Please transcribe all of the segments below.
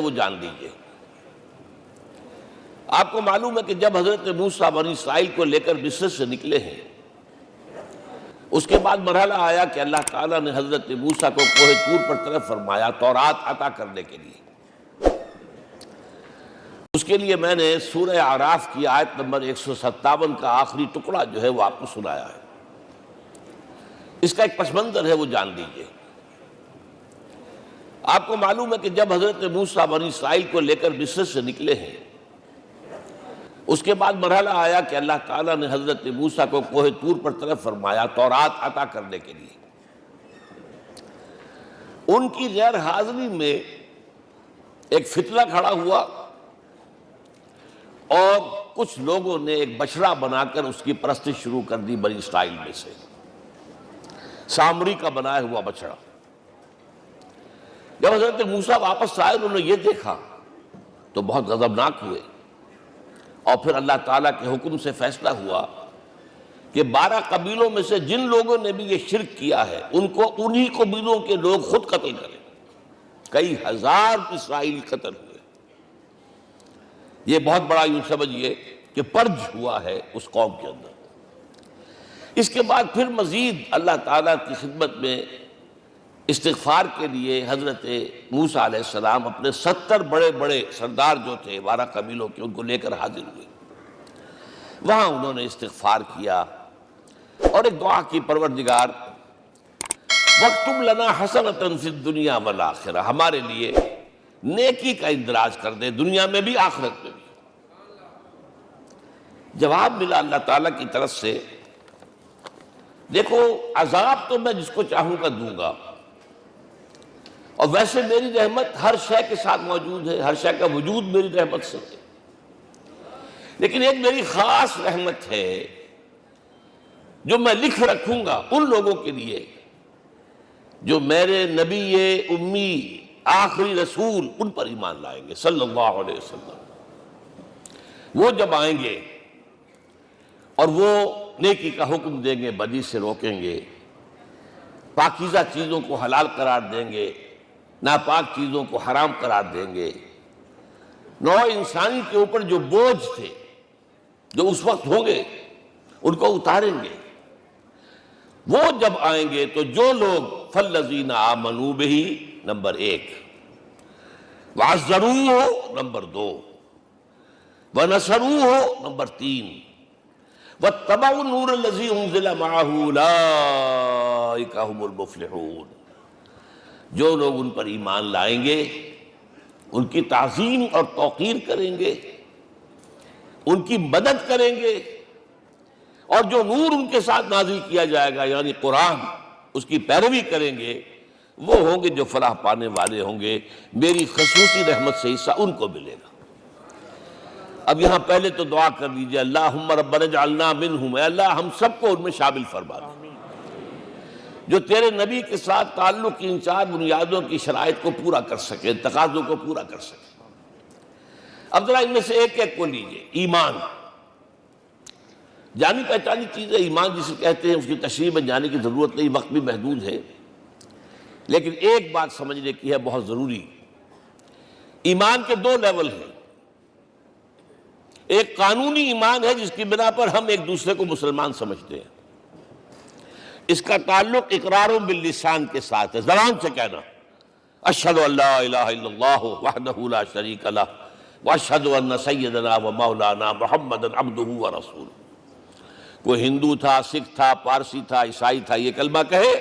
وہ جان لیجئے۔ آپ کو معلوم ہے کہ جب حضرت موسیٰ بنی اسرائیل کو لے کر مصر سے نکلے ہیں، اس کے بعد مرحلہ آیا کہ اللہ تعالیٰ نے حضرت موسیٰ کو کوہ طور پر طلب فرمایا تورات عطا کرنے کے لیے۔ اس کے لیے میں نے سورہ اعراف کی آیت نمبر 157 کا آخری ٹکڑا جو ہے وہ آپ کو سنایا ہے۔ اس کا ایک پس منظر ہے وہ جان لیجئے۔ آپ کو معلوم ہے کہ جب حضرت موسیٰ بنی اسرائیل کو لے کر مصر سے نکلے ہیں، اس کے بعد مرحلہ آیا کہ اللہ تعالیٰ نے حضرت موسیٰ کو کوہ طور پر طلب فرمایا تورات عطا کرنے کے لیے۔ ان کی غیر حاضری میں ایک فتنہ کھڑا ہوا اور کچھ لوگوں نے ایک بچڑا بنا کر اس کی پرستش شروع کر دی بنی اسرائیل میں سے، سامری کا بنایا ہوا بچڑا۔ جب حضرت موسیٰ واپس آئے انہوں نے یہ دیکھا تو بہت غضبناک ہوئے، اور پھر اللہ تعالیٰ کے حکم سے فیصلہ ہوا کہ 12 قبیلوں میں سے جن لوگوں نے بھی یہ شرک کیا ہے ان کو انہی قبیلوں کے لوگ خود قتل کریں۔ کئی ہزار اسرائیلی قتل ہوئے۔ یہ بہت بڑا یوں سمجھیے کہ پرج ہوا ہے اس قوم کے اندر۔ اس کے بعد پھر مزید اللہ تعالیٰ کی خدمت میں استغفار کے لیے حضرت موسیٰ علیہ السلام اپنے 70 بڑے بڑے سردار جو تھے 12 قبیلوں کے ان کو لے کر حاضر ہوئے۔ وہاں انہوں نے استغفار کیا اور ایک دعا کی، پروردگار وَاكْتُبْ لَنَا حَسَنَةً فِي الدُّنْيَا وَالْآخِرَةِ، ہمارے لیے نیکی کا اندراج کر دے، دنیا میں بھی آخرت میں بھی۔ جواب ملا اللہ تعالیٰ کی طرف سے، دیکھو عذاب تو میں جس کو چاہوں گا دوں گا، اور ویسے میری رحمت ہر شے کے ساتھ موجود ہے، ہر شے کا وجود میری رحمت سے ہے، لیکن ایک میری خاص رحمت ہے جو میں لکھ رکھوں گا ان لوگوں کے لیے جو میرے نبی امی آخری رسول ان پر ایمان لائیں گے صلی اللہ علیہ وسلم۔ وہ جب آئیں گے اور وہ نیکی کا حکم دیں گے، بدی سے روکیں گے، پاکیزہ چیزوں کو حلال قرار دیں گے، ناپاک چیزوں کو حرام قرار دیں گے، نوع انسانی کے اوپر جو بوجھ تھے جو اس وقت ہوں گے ان کو اتاریں گے۔ وہ جب آئیں گے تو جو لوگ فَالَّذِينَ آمَنُوا بِهِ نمبر 1، وَعَزَّرُوهُ نمبر 2، وَنَصَرُوهُ نمبر 3، وَاتَّبَعُوا النُّورَ الَّذِي أُنزِلَ مَعَهُ أُولَٰئِكَ هُمُ الْمُفْلِحُونَ۔ جو لوگ ان پر ایمان لائیں گے، ان کی تعظیم اور توقیر کریں گے، ان کی مدد کریں گے، اور جو نور ان کے ساتھ نازل کیا جائے گا یعنی قرآن، اس کی پیروی کریں گے، وہ ہوں گے جو فلاح پانے والے ہوں گے، میری خصوصی رحمت سے حصہ ان کو ملے گا۔ اب یہاں پہلے تو دعا کر لیجئے، اللہم ربنا اجعلنا منہم، اے اللہ ہم سب کو ان میں شامل فرما دے جو تیرے نبی کے ساتھ تعلق کی ان 4 بنیادوں کی شرائط کو پورا کر سکے، تقاضوں کو پورا کر سکے۔ اب ذرا ان میں سے ایک ایک کو لیجئے۔ ایمان جانی پہچانی چیز ہے، ایمان جسے کہتے ہیں، اس کی تشریح میں جانے کی ضرورت نہیں، وقت بھی محدود ہے، لیکن ایک بات سمجھنے کی ہے بہت ضروری۔ ایمان کے 2 لیول ہیں۔ ایک قانونی ایمان ہے جس کی بنا پر ہم ایک دوسرے کو مسلمان سمجھتے ہیں، اس کا تعلق اقرار باللسان کے ساتھ ہے، زبان سے کہنا اشہد ان لا الہ الا اللہ وحدہ لا شریک لہ واشہد ان سیدنا و مولانا محمد عبدہ و رسولہ۔ کوئی ہندو تھا، سکھ تھا، پارسی تھا، عیسائی تھا، یہ کلمہ کہے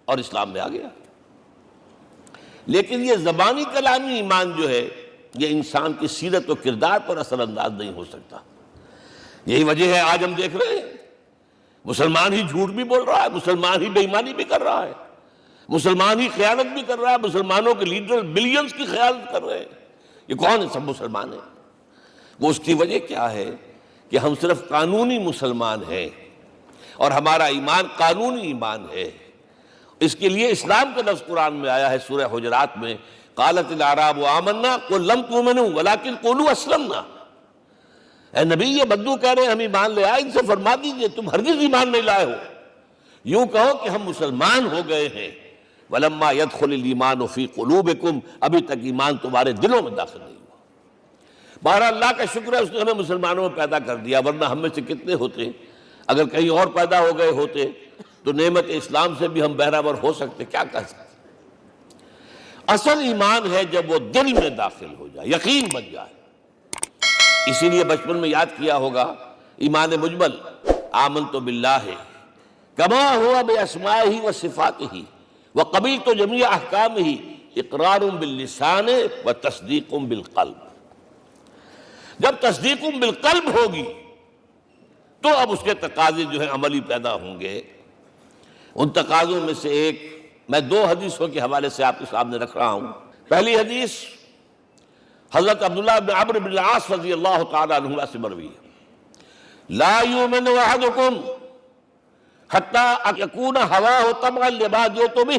اور اسلام میں آ گیا۔ لیکن یہ زبانی کلامی ایمان جو ہے یہ انسان کی سیرت و کردار پر اثر انداز نہیں ہو سکتا۔ یہی وجہ ہے آج ہم دیکھ رہے ہیں مسلمان ہی جھوٹ بھی بول رہا ہے، مسلمان ہی بے ایمانی بھی کر رہا ہے، مسلمان ہی خیانت بھی کر رہا ہے، مسلمانوں کے لیڈر بلینز کی خیانت کر رہے ہیں۔ یہ کون ہے؟ سب مسلمان ہیں۔ وہ اس کی وجہ کیا ہے کہ ہم صرف قانونی مسلمان ہیں اور ہمارا ایمان قانونی ایمان ہے۔ اس کے لیے اسلام کا لفظ قرآن میں آیا ہے سورہ حجرات میں، قالت الاعراب آمنا قل لم تؤمنوا ولکن قولوا اسلمنا۔ اے نبی یہ بدو کہہ رہے ہیں ہم ایمان لے آئے، ان سے فرما دیجئے تم ہرگز ایمان نہیں لائے ہو، یوں کہو کہ ہم مسلمان ہو گئے ہیں، وَلَمَّا يَدْخُلِ الْإِيمَانُ فِي قُلُوبِكُمْ، ابھی تک ایمان تمہارے دلوں میں داخل نہیں ہوا۔ بہرحال اللہ کا شکر ہے اس نے ہمیں مسلمانوں میں پیدا کر دیا، ورنہ ہم میں سے کتنے ہوتے اگر کہیں اور پیدا ہو گئے ہوتے تو نعمت اسلام سے بھی ہم بہرہ ہو سکتے، کیا کہہ سکتے۔ اصل ایمان ہے جب وہ دل میں داخل ہو جائے، یقین بن جائے۔ اسی لیے بچپن میں یاد کیا ہوگا ایمان مجمل، آمنت باللہ کما ہوا باسمائہ و صفاتہ وقبلت جمیع احکامہ اقرار باللسان و تصدیق بالقلب۔ جب تصدیق بالقلب ہوگی تو اب اس کے تقاضے جو ہیں عملی پیدا ہوں گے۔ ان تقاضوں میں سے ایک میں 2 حدیثوں کے حوالے سے آپ کے سامنے رکھ رہا ہوں۔ پہلی حدیث حضرت عبداللہ بن عمرو بن العاص رضی اللہ تعالی عنہما سے مروی ہے، لا یؤمن احدکم حتی یکون ہواہ طبعا لما جئت بہ۔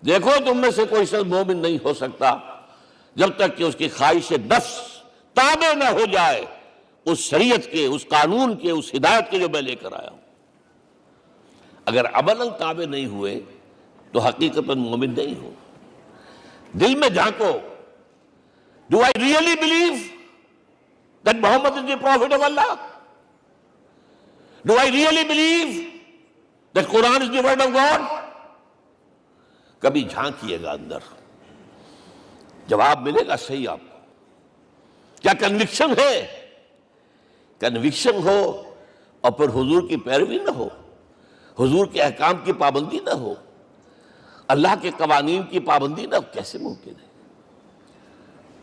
دیکھو تم میں سے کوئی شخص مومن نہیں ہو سکتا جب تک کہ اس کی خواہش نفس تابع نہ ہو جائے اس شریعت کے، اس قانون کے، اس ہدایت کے جو میں لے کر آیا ہوں۔ اگر عملاً تابع نہیں ہوئے تو حقیقتاً مومن نہیں ہو۔ دل میں جھانکو، Do I really believe that Muhammad is the Prophet of Allah? Do I really believe that Quran is the word of God? کبھی جھانکیے گا اندر، جواب ملے گا صحیح آپ کو۔ کیا کنوکشن ہے؟ کنوکشن ہو اور پھر حضور کی پیروی نہ ہو، حضور کے احکام کی پابندی نہ ہو، اللہ کے قوانین کی پابندی نہ ہو، کیسے ممکن ہے؟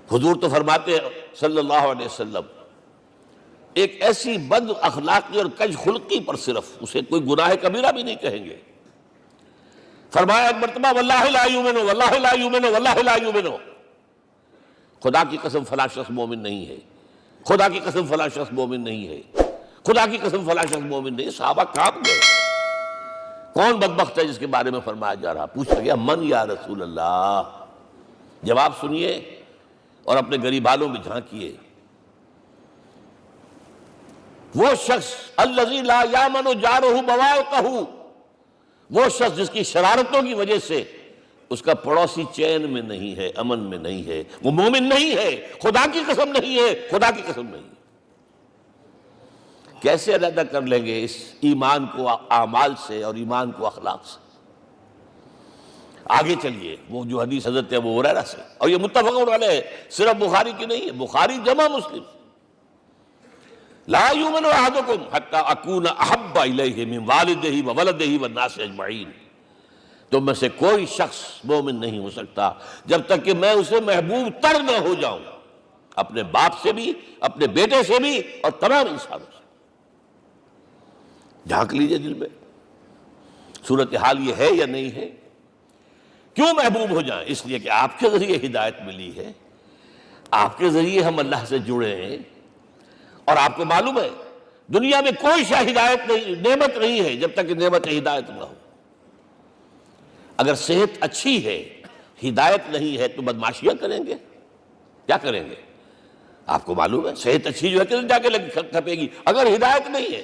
حضور تو فرماتے ہیں صلی اللہ علیہ وسلم ایک ایسی بد اخلاقی اور کج خلقی پر صرف اسے کوئی گناہ کبیرہ بھی نہیں کہیں گے۔ فرمایا ایک مرتبہ واللہ لا یؤمن، واللہ لا یؤمن، واللہ لا یؤمن، خدا کی قسم فلاں شخص مومن نہیں ہے، خدا کی قسم فلاں شخص مومن نہیں ہے، خدا کی قسم فلاں شخص مومن نہیں ہے۔ صحابہ کانپ گئے، کون بدبخت ہے جس کے بارے میں فرمایا جا رہا؟ پوچھا گیا من یا رسول اللہ؟ جواب سنیے اور اپنے غریب حالوں میں جھانکیے۔ وہ شخص الذی لا یامن جارہ بوائقہ، وہ شخص جس کی شرارتوں کی وجہ سے اس کا پڑوسی چین میں نہیں ہے، امن میں نہیں ہے، وہ مومن نہیں ہے، خدا کی قسم نہیں ہے، خدا کی قسم نہیں ہے۔ کیسے علیحدہ کر لیں گے اس ایمان کو اعمال سے اور ایمان کو اخلاق سے؟ آگے چلیے، وہ جو حدیث حضرت ابو ہریرہ سے، اور یہ متفق علیہ، صرف بخاری کی نہیں ہے، بخاری جمع مسلم، لا یؤمن احدکم حتی اکون احب الیہ من والدہ وولدہ والناس اجمعین۔ تم میں سے کوئی شخص مومن نہیں ہو سکتا جب تک کہ میں اسے محبوب تر نہ ہو جاؤں، اپنے باپ سے بھی، اپنے بیٹے سے بھی، اور تمام انسانوں سے۔ جھانک لیجئے دل میں، صورتحال یہ ہے یا نہیں ہے؟ کیوں محبوب ہو جائیں؟ اس لیے کہ آپ کے ذریعے ہدایت ملی ہے، آپ کے ذریعے ہم اللہ سے جڑے ہیں، اور آپ کو معلوم ہے دنیا میں کوئی شے ہدایت نہیں، نعمت نہیں ہے جب تک کہ نعمت ہدایت نہ ہو۔ اگر صحت اچھی ہے، ہدایت نہیں ہے تو بدماشیاں کریں گے، کیا کریں گے؟ آپ کو معلوم ہے صحت اچھی جو ہے کہ جا کے کھپے گی، اگر ہدایت نہیں ہے۔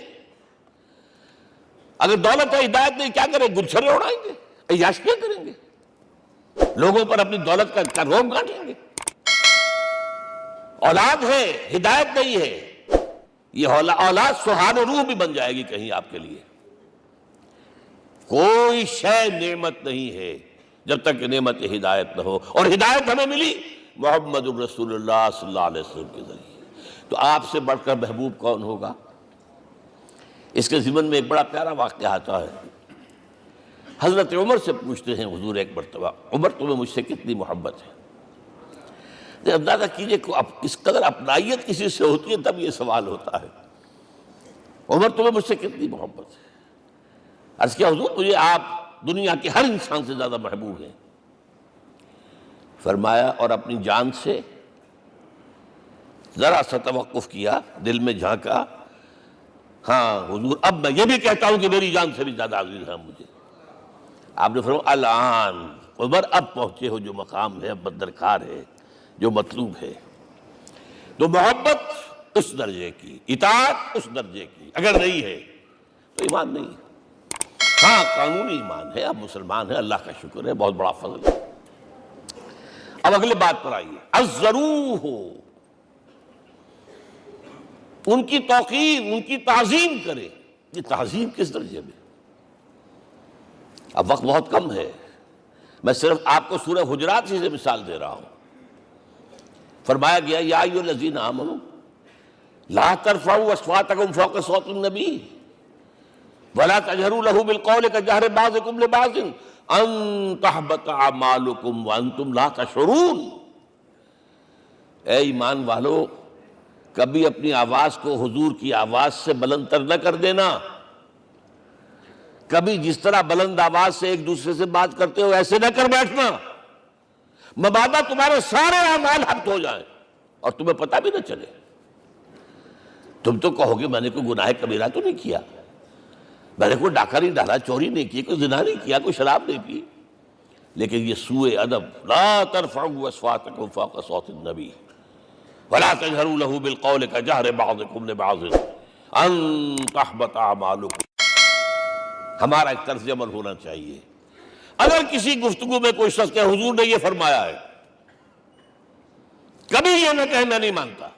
اگر دولت ہے، ہدایت نہیں، کیا کریں؟ گلچھرے اڑائیں گے، عیاشیاں کریں گے، لوگوں پر اپنی دولت کا روب گانٹیں گے۔ اولاد ہے، ہدایت نہیں ہے، یہ اولاد سہان روح بھی بن جائے گی کہیں آپ کے لیے۔ کوئی شے نعمت نہیں ہے جب تک کہ نعمت ہدایت نہ ہو، اور ہدایت ہمیں ملی محمد الرسول اللہ صلی اللہ علیہ وسلم کے ذریعے۔ تو آپ سے بڑھ کر محبوب کون ہوگا؟ اس کے ضمن میں ایک بڑا پیارا واقعہ آتا ہے۔ حضرت عمر سے پوچھتے ہیں حضور ایک مرتبہ، عمر تمہیں مجھ سے کتنی محبت ہے؟ اندازہ کیجئے کس قدر اپنائیت کسی سے ہوتی ہے تب یہ سوال ہوتا ہے، عمر تمہیں مجھ سے کتنی محبت ہے؟ عرض کیا حضور مجھے آپ دنیا کے ہر انسان سے زیادہ محبوب ہیں۔ فرمایا اور اپنی جان سے؟ ذرا سا توقف کیا، دل میں جھانکا، ہاں حضور اب میں یہ بھی کہتا ہوں کہ میری جان سے بھی زیادہ عزیز ہے مجھے۔ آپ نے فرمایا الان عمر اب پہنچے ہو جو مقام ہے، اب درکار ہے، جو مطلوب ہے۔ تو محبت اس درجے کی، اطاعت اس درجے کی اگر نہیں ہے تو ایمان نہیں ہے۔ ہاں قانونی ایمان ہے، اب مسلمان ہے، اللہ کا شکر ہے، بہت بڑا فضل ہے۔ اب اگلے بات پر آئیے، الضروح، ان کی توقیر، ان کی تعظیم کرے۔ یہ تعظیم کس درجے میں؟ اب وقت بہت کم ہے، میں صرف آپ کو سورہ حجرات سے مثال دے رہا ہوں۔ فرمایا گیا یا ایھا الذین آمنوا لا ترفعوا اصواتکم فوق صوت النبی ولا تجہروا لہ بالقول کجہر بعضکم لبعض ان تحبط اعمالکم وانتم لا تشعرون۔ اے ایمان والو، کبھی اپنی آواز کو حضور کی آواز سے بلند تر نہ کر دینا، کبھی جس طرح بلند آواز سے ایک دوسرے سے بات کرتے ہو ایسے نہ کر بیٹھنا، مبادا تمہارے سارے اعمال حبط ہو جائیں اور تمہیں پتہ بھی نہ چلے۔ تم تو کہو گے میں نے کوئی گناہ کبیرہ تو نہیں کیا، میں نے کوئی ڈاکہ نہیں ڈالا، چوری نہیں کی، کوئی زنا نہیں کیا، کوئی شراب نہیں پی، لیکن یہ سوء ادب، لا ترفعوا اصواتکم فوق صوت النبی ولا تجہروا لہ بالقول کجہر بعضکم لبعض ان تحبط اعمالکم۔ ہمارا ایک طرز عمل ہونا چاہیے۔ اگر کسی گفتگو میں کوئی شخص کہ حضور نے یہ فرمایا ہے، کبھی یہ نہ کہے میں نہیں مانتا،